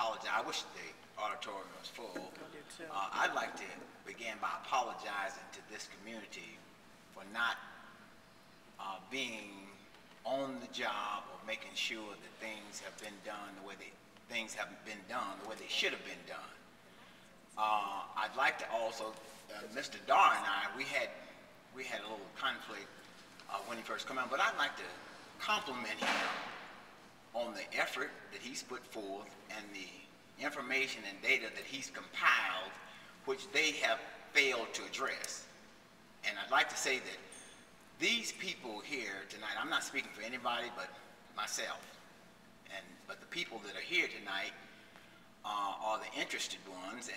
apologize. I wish the auditorium was full. I'd like to begin by apologizing to this community for not being on the job of making sure that things have been done the way things haven't been done the way they should have been done. I'd like to also, Mr. Dar and I, we had a little conflict when he first came out, but I'd like to compliment him on the effort that he's put forth and the information and data that he's compiled, which they have failed to address. And I'd like to say that these people here tonight, I'm not speaking for anybody but myself, but the people that are here tonight are the interested ones,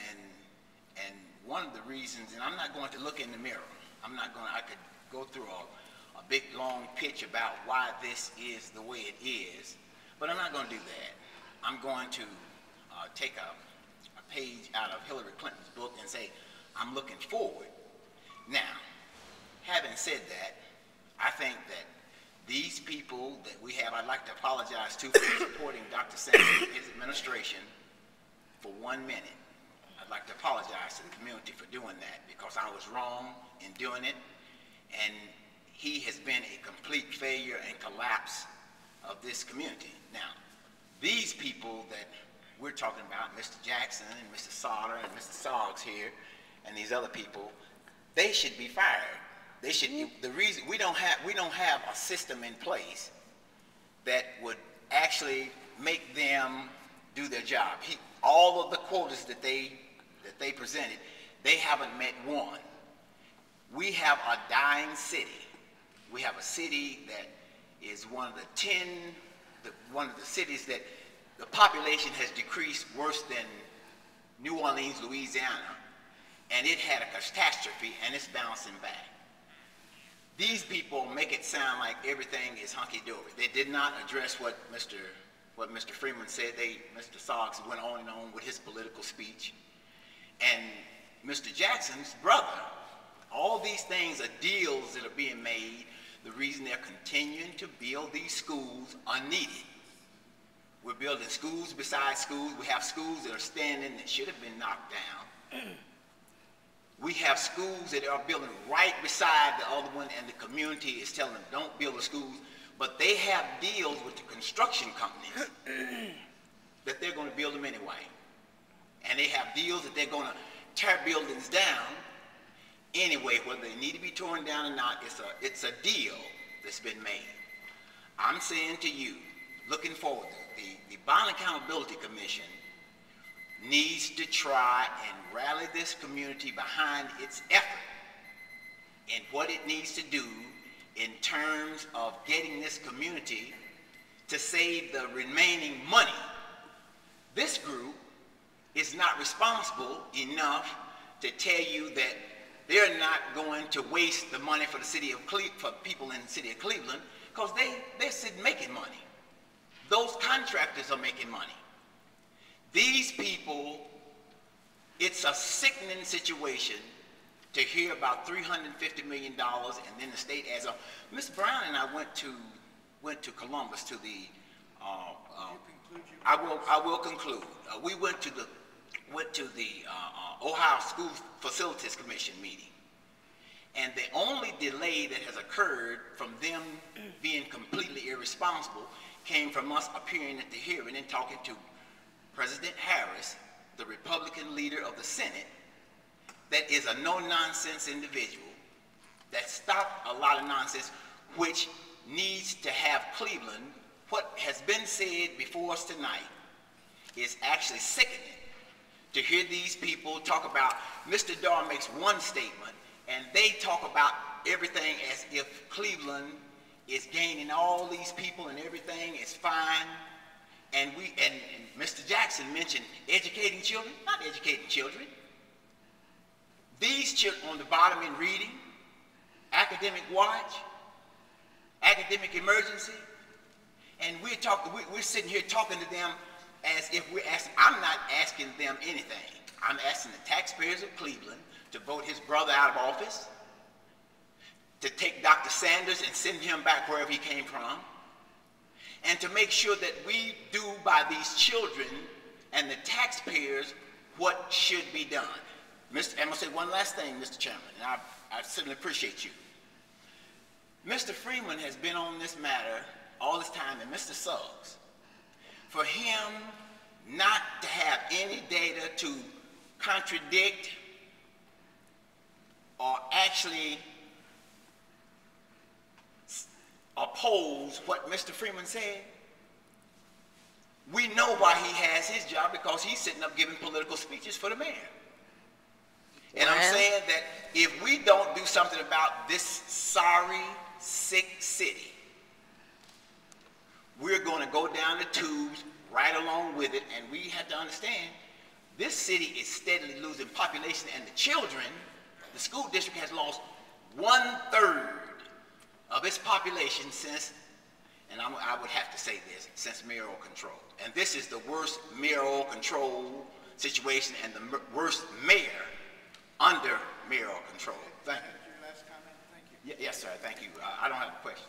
and one of the reasons, and I'm not going to look in the mirror. I could go through a big long pitch about why this is the way it is, but I'm not going to do that. I'm going to take a page out of Hillary Clinton's book and say, I'm looking forward. Now, having said that, I think that these people that we have, I'd like to apologize to for supporting Dr. Sanders and his administration for 1 minute. I'd like to apologize to the community for doing that because I was wrong in doing it, and he has been a complete failure and collapse of this community. Now, these people that we're talking about, Mr. Jackson and Mr. Sauter and Mr. Soggs here, and these other people, they should be fired. They should. The reason we don't have a system in place that would actually make them do their job. All of the quotas that they presented, they haven't met one. We have a dying city. We have a city that is one of the cities that the population has decreased worse than New Orleans, Louisiana, and it had a catastrophe, and it's bouncing back. These people make it sound like everything is hunky-dory. They did not address what Mr. Freeman said. Mr. Soggs went on and on with his political speech. And Mr. Jackson's brother, all these things are deals that are being made. The reason they're continuing to build these schools are needed. We're building schools beside schools. We have schools that are standing that should have been knocked down. We have schools that are building right beside the other one, and the community is telling them, don't build the schools. But they have deals with the construction companies that they're going to build them anyway. And they have deals that they're going to tear buildings down anyway, whether they need to be torn down or not. It's a deal that's been made. I'm saying to you, looking forward, the Bond Accountability Commission needs to try and rally this community behind its effort in what it needs to do in terms of getting this community to save the remaining money. This group is not responsible enough to tell you that they're not going to waste the money for the city of for people in the city of Cleveland, because they're sitting making money. Those contractors are making money. These people, it's a sickening situation to hear about $350 million, and then the state as a. Ms. Brown and I went to Columbus to the. I will conclude. We went to the Ohio School Facilities Commission meeting, and the only delay that has occurred from them being completely irresponsible came from us appearing at the hearing and talking to President Harris, the Republican leader of the Senate, that is a no-nonsense individual that stopped a lot of nonsense, which needs to have Cleveland. What has been said before us tonight is actually sickening to hear these people talk about. Mr. Dar makes one statement, and they talk about everything as if Cleveland is gaining all these people and everything is fine. And Mr. Jackson mentioned educating children, not educating children. These children on the bottom in reading, academic watch, academic emergency, and we're sitting here talking to them as if we're asking. I'm not asking them anything. I'm asking the taxpayers of Cleveland to vote his brother out of office, to take Dr. Sanders and send him back wherever he came from, and to make sure that we do by these children and the taxpayers what should be done. I'm going to say one last thing, Mr. Chairman, and I certainly appreciate you. Mr. Freeman has been on this matter all this time, and Mr. Suggs, for him not to have any data to contradict or actually oppose what Mr. Freeman said, we know why he has his job, because he's sitting up giving political speeches for the mayor. And I'm saying that if we don't do something about this sorry, sick city, we're going to go down the tubes right along with it, and we have to understand this city is steadily losing population, and the children, the school district has lost 1/3 of its population since, and I would have to say this, since mayoral control. And this is the worst mayoral control situation and the worst mayor under mayoral control. Thank you. Your last comment? Thank you. Yes, sir. Thank you. I don't have a question.